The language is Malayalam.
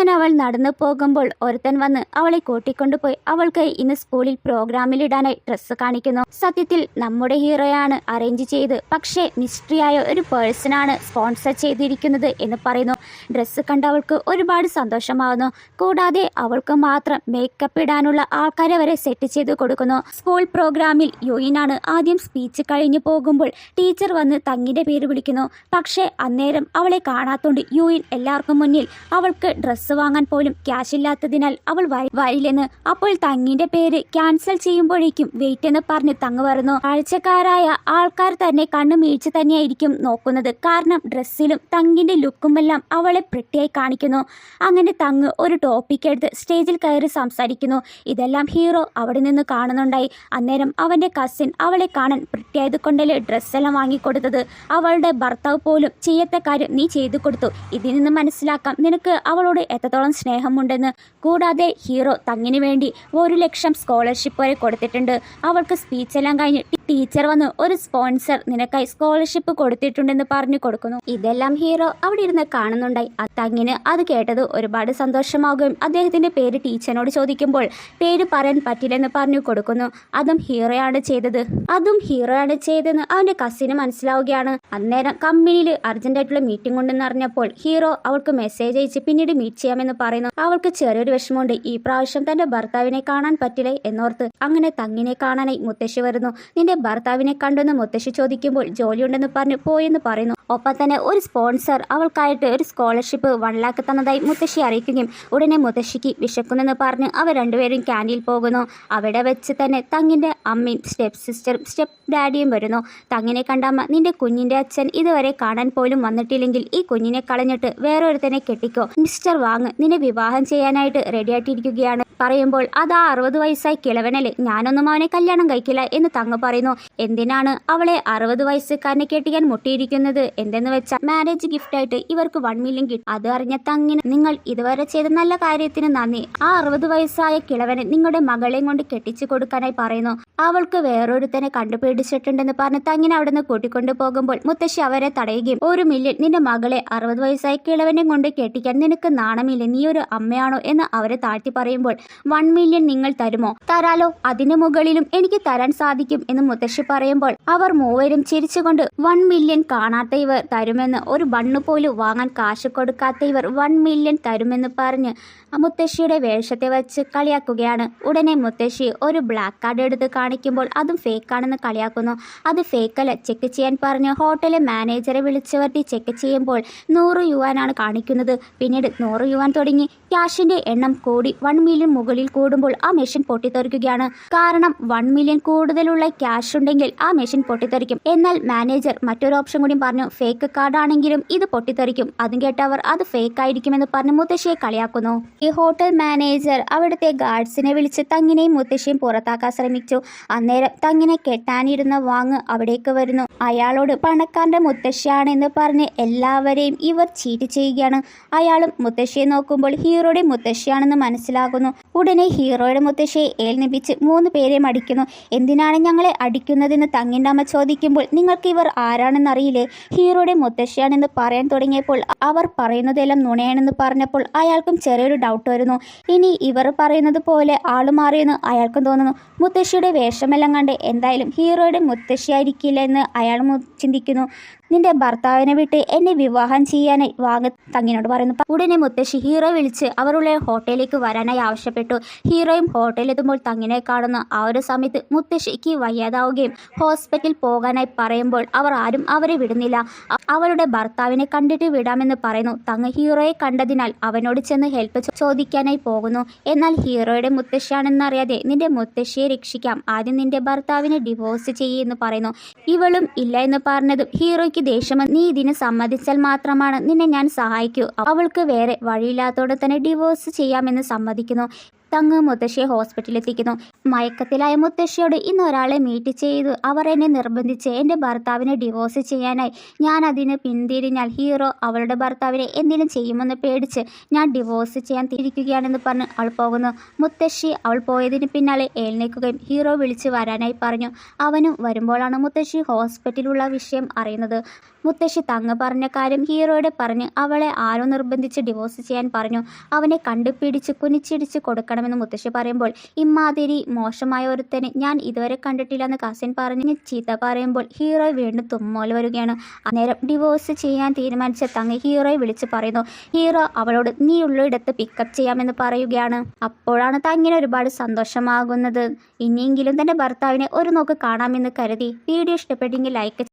അങ്ങനെ അവൾ നടന്നു പോകുമ്പോൾ ഒരുത്തൻ വന്ന് അവളെ കൂട്ടിക്കൊണ്ടുപോയി അവൾക്ക് ഇന്ന് സ്കൂളിൽ പ്രോഗ്രാമിലിടാനായി ഡ്രസ്സ് കാണിക്കുന്നു. സത്യത്തിൽ നമ്മുടെ ഹീറോയാണ് അറേഞ്ച് ചെയ്ത്, പക്ഷേ മിസ്റ്ററിയായ ഒരു പേഴ്സണാണ് സ്പോൺസർ ചെയ്തിരിക്കുന്നത് എന്ന് പറയുന്നു. ഡ്രസ്സ് കണ്ട് അവൾക്ക് ഒരുപാട് സന്തോഷമാവുന്നു. കൂടാതെ അവൾക്ക് മാത്രം മേക്കപ്പ് ഇടാനുള്ള ആൾക്കാരെ വരെ സെറ്റ് ചെയ്ത് കൊടുക്കുന്നു. സ്കൂൾ പ്രോഗ്രാമിൽ യുയിനാണ് ആദ്യം സ്പീച്ച് കഴിഞ്ഞു പോകുമ്പോൾ ടീച്ചർ വന്ന് തങ്ങിന്റെ പേര് വിളിക്കുന്നു. പക്ഷേ അന്നേരം അവളെ കാണാത്തോണ്ട് യുയിൻ എല്ലാവർക്കും മുന്നിൽ അവൾക്ക് ഡ്രസ്സ് വാങ്ങാൻ പോലും ക്യാഷ് ഇല്ലാത്തതിനാൽ അവൾ വരില്ലെന്ന്. അപ്പോൾ തങ്ങിന്റെ പേര് ക്യാൻസൽ ചെയ്യുമ്പോഴേക്കും വെയിറ്റ് എന്ന് പറഞ്ഞ് തങ്ങ് വരുന്നു. കാഴ്ചക്കാരായ ആൾക്കാർ തന്നെ കണ്ണു മീഴ്ച തന്നെയായിരിക്കും നോക്കുന്നത്. കാരണം ഡ്രസ്സിലും തങ്ങിന്റെ ലുക്കുമെല്ലാം അവളെ പ്രിട്ടിയായി കാണിക്കുന്നു. അങ്ങനെ തങ്ങ് ഒരു ടോപ്പിക് എടുത്ത് സ്റ്റേജിൽ കയറി സംസാരിക്കുന്നു. ഇതെല്ലാം ഹീറോ അവിടെ നിന്ന് കാണുന്നുണ്ടായി. അന്നേരം അവന്റെ കസിൻ അവളെ കാണാൻ പ്രിട്ടിയായത് കൊണ്ടല്ലേ ഡ്രസ്സെല്ലാം വാങ്ങിക്കൊടുത്തത്. അവളുടെ ഭർത്താവ് പോലും ചെയ്യാത്ത കാര്യം നീ ചെയ്തു കൊടുത്തു. ഇതിൽ നിന്ന് മനസ്സിലാക്കാം നിനക്ക് അവളോട് എത്രത്തോളം സ്നേഹമുണ്ടെന്ന്. കൂടാതെ ഹീറോ തങ്ങിന് വേണ്ടി 1,00,000 സ്കോളർഷിപ്പ് വരെ കൊടുത്തിട്ടുണ്ട്. അവൾക്ക് സ്പീച്ചെല്ലാം കഴിഞ്ഞ് ടീച്ചർ വന്ന് ഒരു സ്പോൺസർ നിനക്കായി സ്കോളർഷിപ്പ് കൊടുത്തിട്ടുണ്ടെന്ന് പറഞ്ഞു കൊടുക്കുന്നു. ഇതെല്ലാം ഹീറോ അവിടെ ഇരുന്ന് കാണുന്നുണ്ടായി. തങ്ങിന് അത് കേട്ടത് ഒരുപാട് സന്തോഷമാകുകയും അദ്ദേഹത്തിന്റെ പേര് ടീച്ചറിനോട് ചോദിക്കുമ്പോൾ പേര് പറയാൻ പറ്റില്ലെന്ന് പറഞ്ഞു കൊടുക്കുന്നു. അതും ഹീറോയാണ് ചെയ്തതെന്ന് അവന്റെ കസിന് മനസ്സിലാവുകയാണ്. അന്നേരം കമ്പനിയിൽ അർജന്റായിട്ടുള്ള മീറ്റിംഗ് ഉണ്ടെന്ന് അറിഞ്ഞപ്പോൾ ഹീറോ അവൾക്ക് മെസ്സേജ് അയച്ച് പിന്നീട് മീറ്റ് ചെയ്യാമെന്ന് പറയുന്നു. അവൾക്ക് ചെറിയൊരു വിഷമമുണ്ട്. ഈ പ്രാവശ്യം തന്റെ ഭർത്താവിനെ കാണാൻ പറ്റില്ലേ എന്നോർത്ത്. അങ്ങനെ തങ്ങിനെ കാണാനായി മുത്തശ്ശി വരുന്നു. നിന്റെ ഭർത്താവിനെ കണ്ടെന്ന് മുത്തശ്ശി ചോദിക്കുമ്പോൾ ജോലിയുണ്ടെന്ന് പറഞ്ഞു പോയെന്ന് പറയുന്നു. ഒപ്പം തന്നെ ഒരു സ്പോൺസർ അവൾക്കായിട്ട് ഒരു സ്കോളർഷിപ്പ് 1 lakh തന്നതായി മുത്തശ്ശി അറിയിക്കുകയും ഉടനെ മുത്തശ്ശിക്ക് വിശക്കുന്നെന്ന് പറഞ്ഞ് അവർ രണ്ടുപേരും ക്യാൻറ്റീനിൽ പോകുന്നു. അവിടെ വെച്ച് തന്നെ തങ്ങിന്റെ അമ്മയും സ്റ്റെപ്പ് സിസ്റ്ററും സ്റ്റെപ്പ് ഡാഡിയും വരുന്നു. തങ്ങിനെ കണ്ടമ്മ നിന്റെ കുഞ്ഞിന്റെ അച്ഛൻ ഇതുവരെ കാണാൻ പോലും വന്നിട്ടില്ലെങ്കിൽ ഈ കുഞ്ഞിനെ കളഞ്ഞിട്ട് വേറൊരുത്തനെ കെട്ടിക്കോ. മിസ്റ്റർ വാങ് നിന്നെ വിവാഹം ചെയ്യാനായിട്ട് റെഡിയായിട്ടിരിക്കുകയാണ് പറയുമ്പോൾ അതാ 60 വയസ്സായി കിളവനല്ലേ, ഞാനൊന്നും അവനെ കല്യാണം കഴിക്കില്ല എന്ന് തങ്ങ് പറയുന്നു. എന്തിനാണ് അവളെ 60 വയസ്സുകാരനെ കെട്ടിക്കാൻ മുട്ടിയിരിക്കുന്നത്? എന്തെന്ന് വെച്ചാൽ മാരേജ് ഗിഫ്റ്റ് ആയിട്ട് ഇവർക്ക് 1 million കിട്ടും. അത് അറിഞ്ഞ തങ്ങിന് നിങ്ങൾ ഇതുവരെ ചെയ്ത നല്ല കാര്യത്തിന് നന്ദി. ആ 60 വയസ്സായ കിളവനെ നിങ്ങളുടെ മകളെയും കൊണ്ട് കെട്ടിച്ചു കൊടുക്കാനായി പറയുന്നു. അവൾക്ക് വേറൊരുത്തനെ കണ്ടുപിടിച്ചിട്ടുണ്ടെന്ന് പറഞ്ഞ് തങ്ങിനെ അവിടെ നിന്ന് കൂട്ടിക്കൊണ്ടു പോകുമ്പോൾ മുത്തശ്ശി അവരെ തടയുകയും 1 million നിന്റെ മകളെ 60 വയസ്സായ കിളവനെ കൊണ്ട് കെട്ടിക്കാൻ നിനക്ക് നാണമില്ല, നീ ഒരു അമ്മയാണോ എന്ന് അവരെ താഴ്ത്തി പറയുമ്പോൾ 1 million നിങ്ങൾ തരുമോ? തരാലോ, അതിനു മുകളിലും എനിക്ക് തരാൻ സാധിക്കും എന്ന് മുത്തശ്ശി പറയുമ്പോൾ അവർ മൂവരും ചിരിച്ചുകൊണ്ട് 1 million കാണാത്ത ഇവർ തരുമെന്ന്, ഒരു ബണ്ണ് പോലും വാങ്ങാൻ കാശ് കൊടുക്കാത്ത ഇവർ 1 million തരുമെന്ന് പറഞ്ഞ് മുത്തശ്ശിയുടെ വേഷത്തെ വെച്ച് കളിയാക്കുകയാണ്. ഉടനെ മുത്തശ്ശി ഒരു ബ്ലാക്ക് കാർഡ് എടുത്ത് കാണിക്കുമ്പോൾ അതും ഫേക്കാണെന്ന് കളിയാക്കുന്നു. അത് ഫേക്കല്ല, ചെക്ക് ചെയ്യാൻ പറഞ്ഞ് ഹോട്ടലിലെ മാനേജറെ വിളിച്ചു വരുത്തി ചെക്ക് ചെയ്യുമ്പോൾ 100 യുവാനാണ് കാണിക്കുന്നത്. പിന്നീട് 100 യുവാൻ തുടങ്ങി ക്യാഷിന്റെ എണ്ണം കൂടി 1 million മുകളിൽ കൂടുമ്പോൾ ആ മെഷീൻ പൊട്ടിത്തെറിക്കുകയാണ്. കാരണം 1 million കൂടുതലുള്ള ക്യാഷ് ഉണ്ടെങ്കിൽ ആ മെഷീൻ പൊട്ടിത്തെറിക്കും. എന്നാൽ മാനേജർ മറ്റൊരു ഓപ്ഷൻ കൂടി പറഞ്ഞു, ഫേക്ക് കാർഡ് ആണെങ്കിലും ഇത് പൊട്ടിത്തെറിക്കും. അതും കേട്ടവർ അത് ഫേക്ക് ആയിരിക്കുമെന്ന് പറഞ്ഞ് മുത്തശ്ശിയെ കളിയാക്കുന്നു. ഈ ഹോട്ടൽ മാനേജർ അവിടുത്തെ ഗാർഡ്സിനെ വിളിച്ച് തങ്ങിനെയും മുത്തശ്ശിയും പുറത്താക്കാൻ ശ്രമിച്ചു. അന്നേരം തങ്ങിനെ കെട്ടാനിരുന്ന വാങ് അവിടേക്ക് വരുന്നു. അയാളോട് പണക്കാരന്റെ മുത്തശ്ശിയാണെന്ന് പറഞ്ഞ് എല്ലാവരെയും ഇവർ ചീറ്റ് ചെയ്യുകയാണ്. അയാളും മുത്തശ്ശിയെ നോക്കുമ്പോൾ ഹീറോയുടെ മുത്തശ്ശിയാണെന്ന് മനസ്സിലാകുന്നു. ഉടനെ ഹീറോയുടെ മുത്തശ്ശിയെ ഏൽപ്പിച്ച് 3 പേരെയും അടിക്കുന്നു. എന്തിനാണ് ഞങ്ങളെ അടിക്കുന്നതെന്ന് തങ്ങിന്റെ അമ്മ ചോദിക്കുമ്പോൾ നിങ്ങൾക്ക് ഇവർ ആരാണെന്നറിയില്ലേ? ഹീറോയുടെ മുത്തശ്ശിയാണെന്ന് പറയാൻ തുടങ്ങിയപ്പോൾ അവർ പറയുന്നതെല്ലാം നുണയാണെന്ന് പറഞ്ഞപ്പോൾ അയാൾക്കും ചെറിയൊരു ഡൗട്ട് വരുന്നു. ഇനി ഇവർ പറയുന്നത് പോലെ ആള് മാറിയെന്ന് അയാൾക്കും തോന്നുന്നു. മുത്തശ്ശിയുടെ വേഷമെല്ലാം കണ്ട് എന്തായാലും ഹീറോയുടെ മുത്തശ്ശിയായിരിക്കില്ല എന്ന് അയാൾ ചിന്തിക്കുന്നു. നിന്റെ ഭർത്താവിനെ വിട്ട് എന്നെ വിവാഹം ചെയ്യാനായി വാങ് തങ്ങിനോട് പറയുന്നു. ഉടനെ മുത്തശ്ശി ഹീറോ വിളിച്ച് അവരുടെ ഹോട്ടലിലേക്ക് വരാനായി ആവശ്യപ്പെട്ടു. ഹീറോയും ഹോട്ടലിലെത്തുമ്പോൾ തങ്ങിനെ കാണുന്ന ആ ഒരു സമയത്ത് മുത്തശ്ശിക്ക് വയ്യാതാവുകയും ഹോസ്പിറ്റലിൽ പോകാനായി പറയുമ്പോൾ അവർ ആരും അവരെ വിടുന്നില്ല. അവളുടെ ഭർത്താവിനെ കണ്ടിട്ട് വിടാമെന്ന് പറയുന്നു. തങ്ങ് ഹീറോയെ കണ്ടതിനാൽ അവനോട് ചെന്ന് ഹെൽപ്പ് ചോദിക്കാനായി പോകുന്നു. എന്നാൽ ഹീറോയുടെ മുത്തശ്ശിയാണെന്നറിയാതെ നിന്റെ മുത്തശ്ശിയെ രക്ഷിക്കാം, ആദ്യം നിന്റെ ഭർത്താവിനെ ഡിവോഴ്സ് ചെയ്യുമെന്ന് പറയുന്നു. ഇവളും ഇല്ല എന്ന് പറഞ്ഞതും ഹീറോയ്ക്ക് ദേഷ്യം, നീ ഇതിന് സമ്മതിച്ചാൽ മാത്രമാണ് നിന്നെ ഞാൻ സഹായിക്കൂ. അവൾക്ക് വേറെ വഴിയില്ലാത്തോടെ തന്നെ ഡിവോഴ്സ് ചെയ്യാമെന്ന് സമ്മതിക്കുന്നു. തങ്ങ് മുത്തശ്ശിയെ ഹോസ്പിറ്റലിൽ എത്തിക്കുന്നു. മയക്കത്തിലായ മുത്തശ്ശിയോട് ഇന്ന് ഒരാളെ മീറ്റ് ചെയ്തു അവർ എന്നെ നിർബന്ധിച്ച് എൻ്റെ ഭർത്താവിനെ ഡിവോഴ്സ് ചെയ്യാനായി, ഞാൻ അതിന് പിന്തിരിഞ്ഞാൽ ഹീറോ അവളുടെ ഭർത്താവിനെ എന്തെങ്കിലും ചെയ്യുമെന്ന് പേടിച്ച് ഞാൻ ഡിവോഴ്സ് ചെയ്യാൻ തിരിക്കുകയാണെന്ന് പറഞ്ഞ് അവൾ പോകുന്നു. മുത്തശ്ശി അവൾ പോയതിന് പിന്നാലെ എഴുന്നേൽക്കുകയും ഹീറോ വിളിച്ച് വരാനായി പറഞ്ഞു. അവനും വരുമ്പോഴാണ് മുത്തശ്ശി ഹോസ്പിറ്റലിലുള്ള വിഷയം അറിയുന്നത്. മുത്തശ്ശി തങ്ങ് പറഞ്ഞ കാര്യം ഹീറോയോട് പറഞ്ഞ് അവളെ ആരോ നിർബന്ധിച്ച് ഡിവോഴ്സ് ചെയ്യാൻ പറഞ്ഞു. അവനെ കണ്ടുപിടിച്ച് കുനിച്ചിടിച്ച് കൊടുക്കണമെന്ന് മുത്തശ്ശി പറയുമ്പോൾ ഇമ്മാതിരി മോശമായ ഒരുത്തനെ ഞാൻ ഇതുവരെ കണ്ടിട്ടില്ലെന്ന് കസിൻ പറഞ്ഞ് ചീത്ത പറയുമ്പോൾ ഹീറോ വീണ്ടും തുമ്മൽ വരികയാണ്. അന്നേരം ഡിവോഴ്സ് ചെയ്യാൻ തീരുമാനിച്ച തങ്ങ് ഹീറോയെ വിളിച്ച് പറയുന്നു. ഹീറോ അവളോട് നീ ഉള്ളിടത്ത് പിക്കപ്പ് ചെയ്യാമെന്ന് പറയുകയാണ്. അപ്പോഴാണ് തങ്ങിന് ഒരുപാട് സന്തോഷമാകുന്നത്. ഇനിയെങ്കിലും തൻ്റെ ഭർത്താവിനെ ഒരു നോക്ക് കാണാമെന്ന് കരുതി. വീഡിയോ ഇഷ്ടപ്പെട്ടെങ്കിൽ ലൈക്ക്